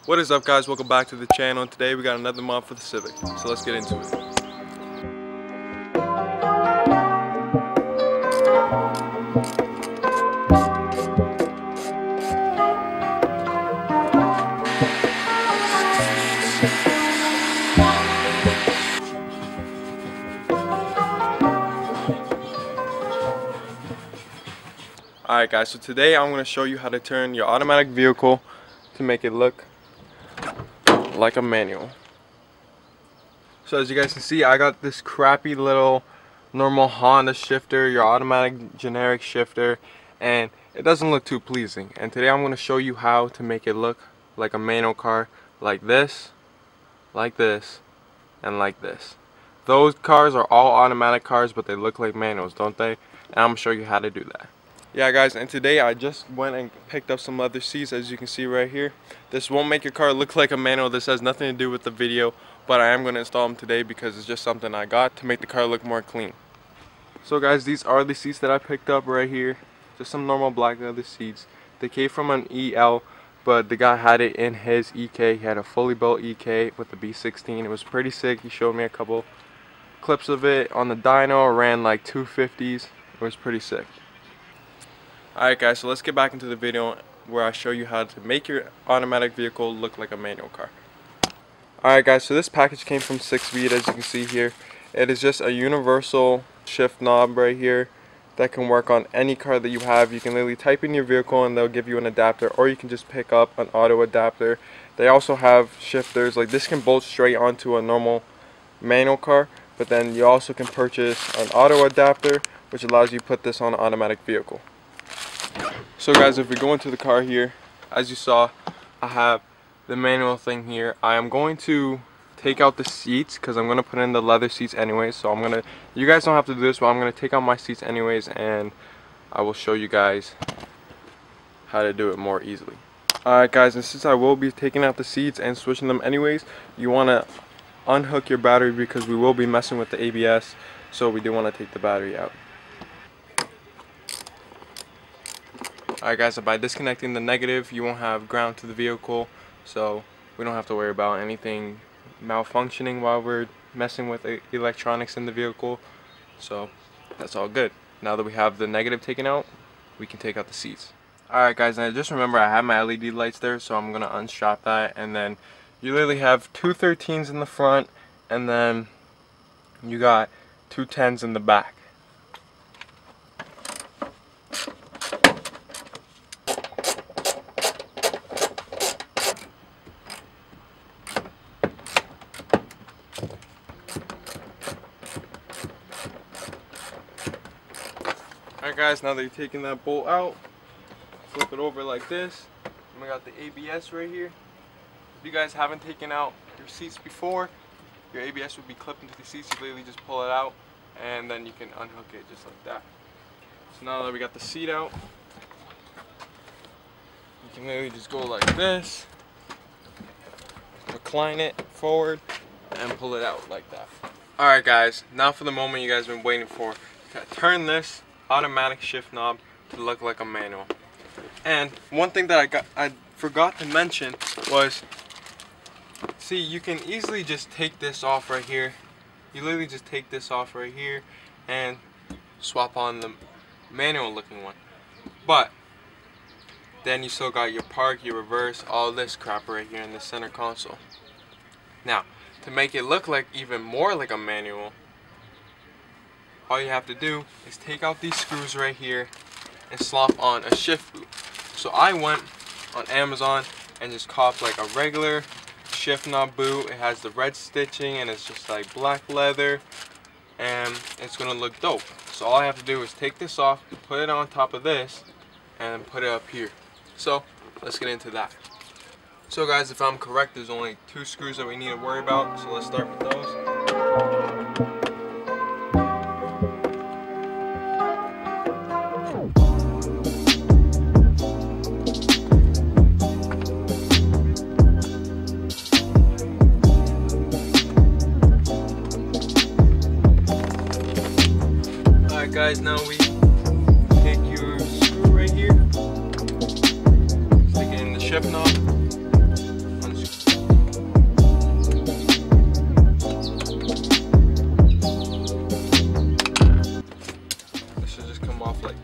What is up, guys? Welcome back to the channel. Today we got another mod for the Civic, so let's get into it. Alright guys, so today I'm going to show you how to turn your automatic vehicle to make it look like a manual. So as you guys can see, I got this crappy little normal Honda shifter, your automatic generic shifter, and it doesn't look too pleasing. And today I'm going to show you how to make it look like a manual car, like this, and like this. Those cars are all automatic cars, but they look like manuals, don't they? And I'm going to show you how to do that. Yeah guys, and today I just went and picked up some leather seats, as you can see right here. This won't make your car look like a manual. This has nothing to do with the video, but I am going to install them today because it's just something I got to make the car look more clean. So guys, these are the seats that I picked up right here. Just some normal black leather seats. They came from an EL, but the guy had it in his EK. He had a fully built EK with the B16. It was pretty sick. He showed me a couple clips of it on the dyno. It ran like 250s. It was pretty sick. Alright guys, so let's get back into the video where I show you how to make your automatic vehicle look like a manual car. Alright guys, so this package came from civic, as you can see here. It is just a universal shift knob right here that can work on any car that you have. You can literally type in your vehicle and they'll give you an adapter, or you can just pick up an auto adapter. They also have shifters, like this can bolt straight onto a normal manual car, but then you also can purchase an auto adapter, which allows you to put this on an automatic vehicle. So guys, if we go into the car here, as you saw, I have the manual thing here. I am going to take out the seats because I'm going to put in the leather seats anyways. So you guys don't have to do this, but I'm going to take out my seats anyways, and I will show you guys how to do it more easily. Alright guys, and since I will be taking out the seats and switching them anyways, you want to unhook your battery because we will be messing with the ABS, so we do want to take the battery out. Alright guys, so by disconnecting the negative, you won't have ground to the vehicle, so we don't have to worry about anything malfunctioning while we're messing with electronics in the vehicle. So that's all good. Now that we have the negative taken out, we can take out the seats. Alright guys, and just remember I have my LED lights there, so I'm going to unstrap that, and then you literally have two 13s in the front, and then you got two 10s in the back. Alright guys, now that you're taking that bolt out, flip it over like this, and we got the ABS right here. If you guys haven't taken out your seats before, your ABS would be clipped into the seats. You literally just pull it out, and then you can unhook it just like that. So now that we got the seat out, you can literally just go like this, recline it forward, and pull it out like that. Alright guys, now for the moment you guys have been waiting for. Turn this automatic shift knob to look like a manual. And one thing that I forgot to mention was, see, you can easily just take this off right here. You literally just take this off right here and swap on the manual looking one. But then you still got your park, your reverse, all this crap right here in the center console. Now, to make it look like even more like a manual, all you have to do is take out these screws right here and slop on a shift boot. So I went on Amazon and just copped like a regular shift knob boot. It has the red stitching and it's just like black leather, and it's gonna look dope. So all I have to do is take this off, put it on top of this, and put it up here. So let's get into that. So guys, if I'm correct, there's only two screws that we need to worry about, so let's start with those. Guys, now we take your screw right here, stick it in the shift knob, unscrew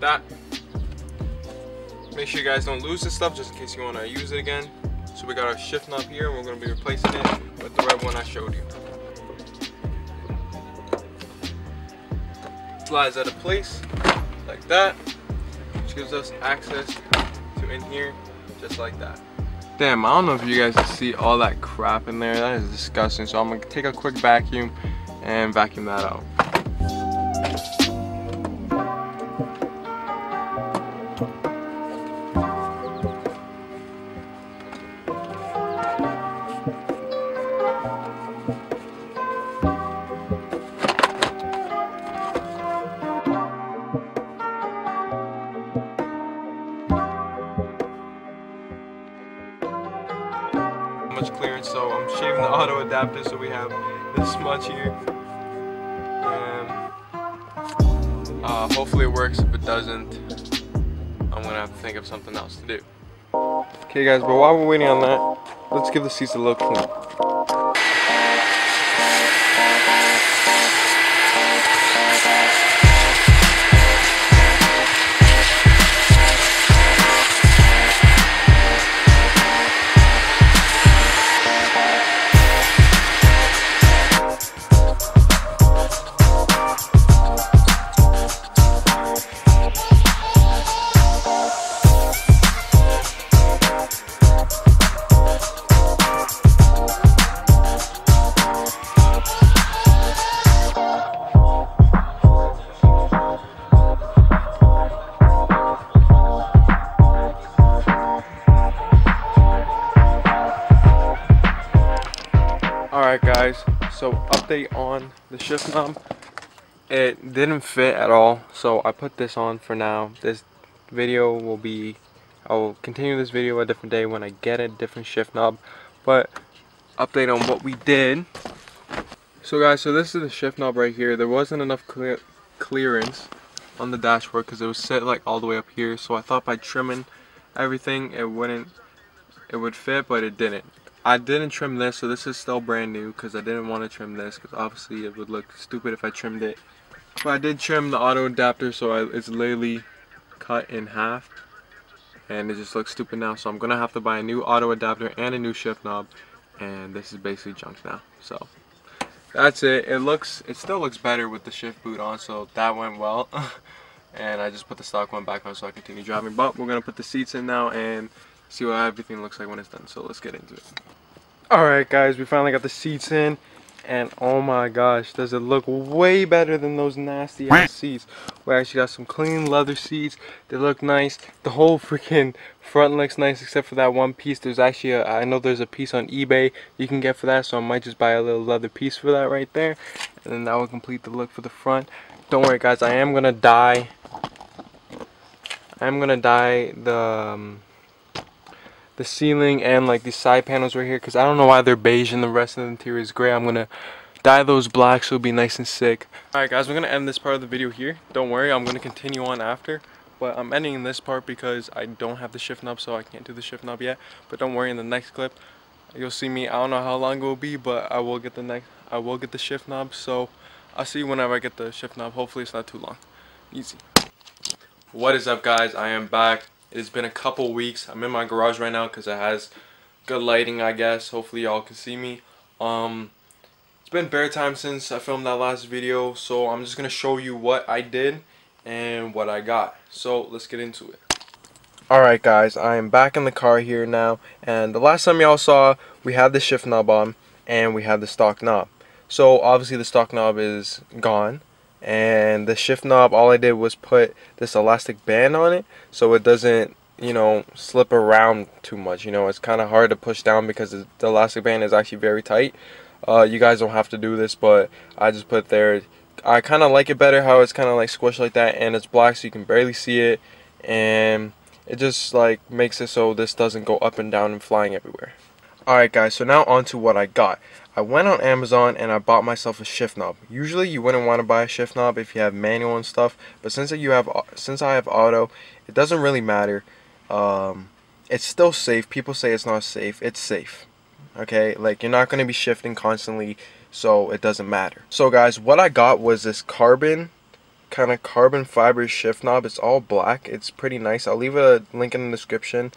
that. Make sure you guys don't lose this stuff just in case you want to use it again. So we got our shift knob here, and we're going to be replacing it with the red one I showed you. Slides out of place like that, which gives us access to in here just like that. Damn, I don't know if you guys can see all that crap in there. That is disgusting. So I'm gonna take a quick vacuum and vacuum that out. Much clearance, so I'm shaving the auto adapter so we have this much here, and hopefully it works. If it doesn't, I'm gonna have to think of something else to do. Okay guys, but while we're waiting on that, let's give the seats a little clean. Alright guys, so update on the shift knob. It didn't fit at all, so I put this on for now. This video will be, I will continue this video a different day when I get a different shift knob. But update on what we did. So guys, so this is the shift knob right here. There wasn't enough clearance on the dashboard because it was set like all the way up here. So I thought by trimming everything it would fit, but it didn't. I didn't trim this, so this is still brand new because I didn't want to trim this because obviously it would look stupid if I trimmed it. But I did trim the auto adapter, so it's literally cut in half and it just looks stupid now. So I'm gonna have to buy a new auto adapter and a new shift knob, and this is basically junk now. So that's it. It still looks better with the shift boot on, so that went well. And I just put the stock one back on so I continue driving. But we're gonna put the seats in now and see what everything looks like when it's done. So let's get into it. Alright guys, we finally got the seats in, and oh my gosh, does it look way better than those nasty ass seats. We actually got some clean leather seats. They look nice. The whole freaking front looks nice except for that one piece. There's actually I know there's a piece on eBay you can get for that, so I might just buy a little leather piece for that right there, and then that will complete the look for the front. Don't worry guys, I am gonna dye the ceiling and like these side panels right here, because I don't know why they're beige and the rest of the interior is gray. I'm gonna dye those black so it'll be nice and sick. Alright guys, we're gonna end this part of the video here. Don't worry, I'm gonna continue on after, but I'm ending this part because I don't have the shift knob, so I can't do the shift knob yet. But don't worry, in the next clip you'll see me. I don't know how long it will be, but I will get the shift knob. So I'll see you whenever I get the shift knob. Hopefully it's not too long. Easy. What is up guys, I am back. It's been a couple weeks. I'm in my garage right now because it has good lighting, I guess. Hopefully y'all can see me. It's been bare time since I filmed that last video, so I'm just gonna show you what I did and what I got. So let's get into it. Alright guys, I am back in the car here now, and the last time y'all saw, we had the shift knob on and we had the stock knob. So obviously the stock knob is gone, and the shift knob, all I did was put this elastic band on it so it doesn't, you know, slip around too much. You know, it's kind of hard to push down because the elastic band is actually very tight. You guys don't have to do this, but I just put there. I kind of like it better how it's kind of like squished like that, and it's black so you can barely see it, and it just like makes it so this doesn't go up and down and flying everywhere. Alright guys, so now on to what I got. I went on Amazon and I bought myself a shift knob. Usually you wouldn't want to buy a shift knob if you have manual and stuff, but since I have auto, it doesn't really matter. It's still safe. People say it's not safe. It's safe. Okay, like you're not going to be shifting constantly, so it doesn't matter. So guys, what I got was this carbon kind of carbon fiber shift knob. It's all black. It's pretty nice. I'll leave a link in the description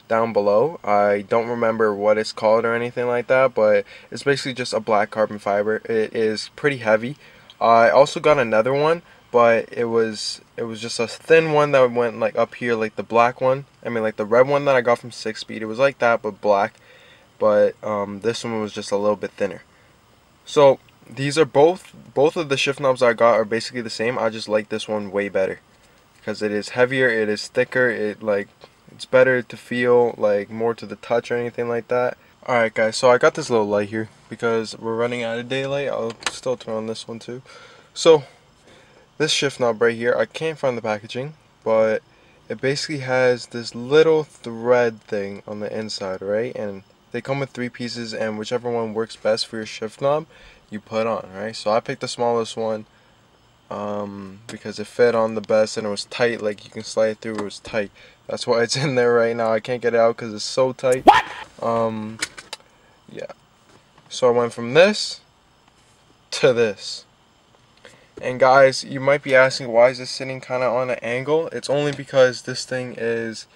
down below. I don't remember what it's called or anything like that, but it's basically just a black carbon fiber. It is pretty heavy. I also got another one, but it was just a thin one that went like up here, like the black one. I mean, like the red one that I got from 6 Speed. It was like that, but black. But this one was just a little bit thinner. So these are both of the shift knobs I got are basically the same. I just like this one way better because it is heavier, it is thicker, it's better to feel, like more to the touch or anything like that. Alright guys, so I got this little light here because we're running out of daylight. I'll still turn on this one too. So this shift knob right here, I can't find the packaging, but it basically has this little thread thing on the inside, right? And they come with 3 pieces, and whichever one works best for your shift knob you put on, right? So I picked the smallest one because it fit on the best and it was tight, like you can slide it through. It was tight. That's why it's in there right now. I can't get it out because it's so tight. What? Yeah. So I went from this to this. And guys, you might be asking, why is this sitting kind of on an angle? It's only because this thing is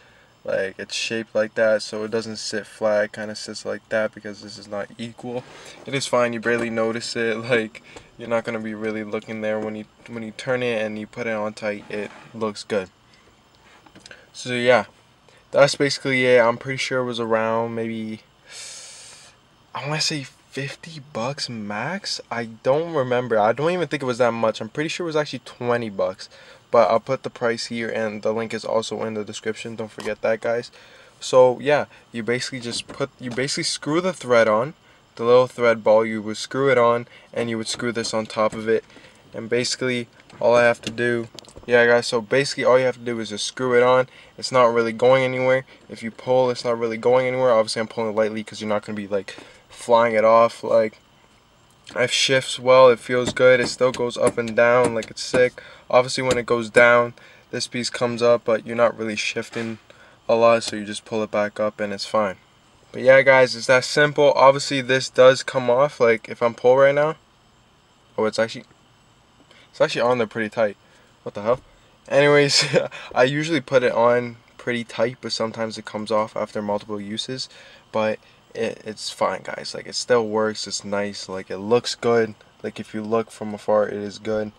like, it's shaped like that, so it doesn't sit flat. It kind of sits like that because this is not equal. It is fine. You barely notice it. Like, you're not gonna be really looking there when you turn it and you put it on tight. It looks good. So yeah, that's basically it. I'm pretty sure it was around maybe, I want to say $50 max. I don't remember. I don't even think it was that much. I'm pretty sure it was actually $20. But I'll put the price here, and the link is also in the description. Don't forget that, guys. So yeah, you basically screw the thread on, the little thread ball. You would screw it on, and you would screw this on top of it. And basically, all I have to do, yeah, guys. So basically, all you have to do is just screw it on. It's not really going anywhere. If you pull, it's not really going anywhere. Obviously, I'm pulling it lightly because you're not gonna be like flying it off. Like, it shifts well, it feels good, it still goes up and down like it's sick. Obviously when it goes down, this piece comes up, but you're not really shifting a lot, so you just pull it back up and it's fine. But yeah guys, it's that simple. Obviously this does come off, like if I'm pull right now, oh, it's actually on there pretty tight. What the hell? Anyways, I usually put it on pretty tight, but sometimes it comes off after multiple uses. But it's fine, guys. Like, it still works. It's nice. Like, it looks good. Like, if you look from afar, it is good.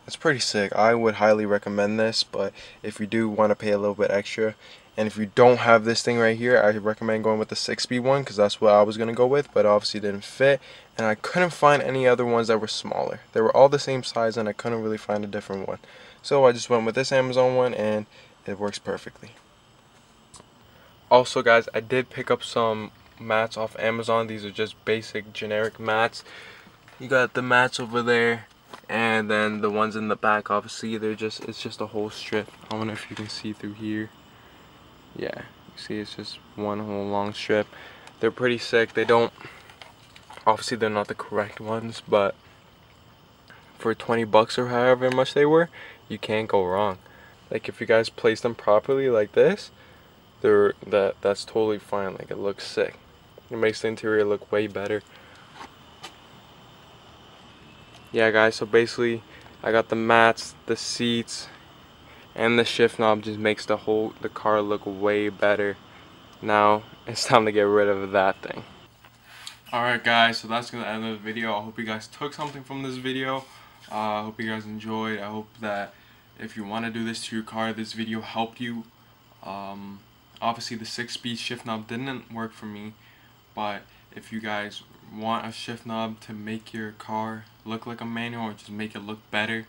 It's pretty sick. I would highly recommend this. But if you do want to pay a little bit extra, and if you don't have this thing right here, I recommend going with the 6-speed one, because that's what I was gonna go with. But obviously it didn't fit, and I couldn't find any other ones that were smaller. They were all the same size, and I couldn't really find a different one. So I just went with this Amazon one, and it works perfectly. Also guys, I did pick up some mats off Amazon. These are just basic generic mats. You got the mats over there, and then the ones in the back, obviously it's just a whole strip. I wonder if you can see through here. Yeah, you see it's just one whole long strip. They're pretty sick. Obviously they're not the correct ones, but for $20 or however much they were, you can't go wrong. Like, if you guys place them properly like this, that's totally fine. Like, it looks sick. It makes the interior look way better. Yeah guys, so basically I got the mats, the seats, and the shift knob. Just makes the car look way better. Now it's time to get rid of that thing. Alright guys, so that's gonna end the video. I hope you guys took something from this video. I hope you guys enjoyed. I hope that if you want to do this to your car, this video helped you. Obviously the 6-speed shift knob didn't work for me, but if you guys want a shift knob to make your car look like a manual or just make it look better,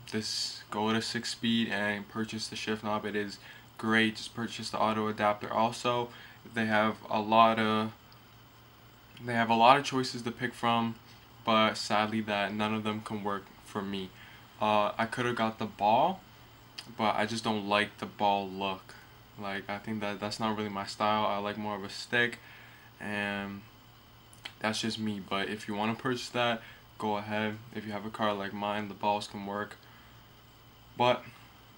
just go to 6-speed and purchase the shift knob. It is great. Just purchase the auto adapter. Also, they have a lot of choices to pick from, but sadly that none of them can work for me. I could have got the ball, but I just don't like the ball look. Like, I think that's not really my style. I like more of a stick, and that's just me. But if you want to purchase that, go ahead. If you have a car like mine, the balls can work. But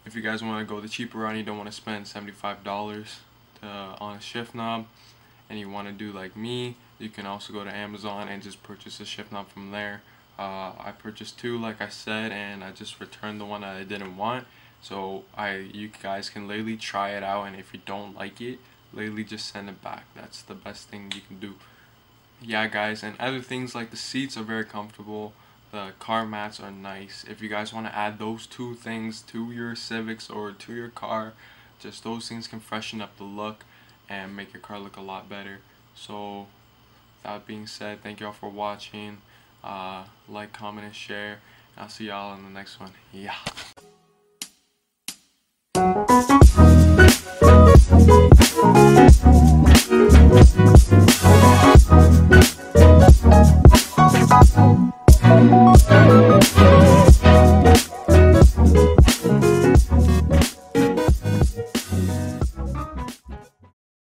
if you guys want to go the cheaper route and you don't want to spend $75 on a shift knob, and you want to do like me, you can also go to Amazon and just purchase a shift knob from there. I purchased 2 like I said, and I just returned the one that I didn't want. So you guys can literally try it out, and if you don't like it, literally just send it back. That's the best thing you can do. Yeah guys, and other things like the seats are very comfortable, the car mats are nice. If you guys want to add those 2 things to your Civics or to your car, just those things can freshen up the look and make your car look a lot better. So that being said, thank y'all for watching. Like, comment, and share. I'll see y'all in the next one. Yeah.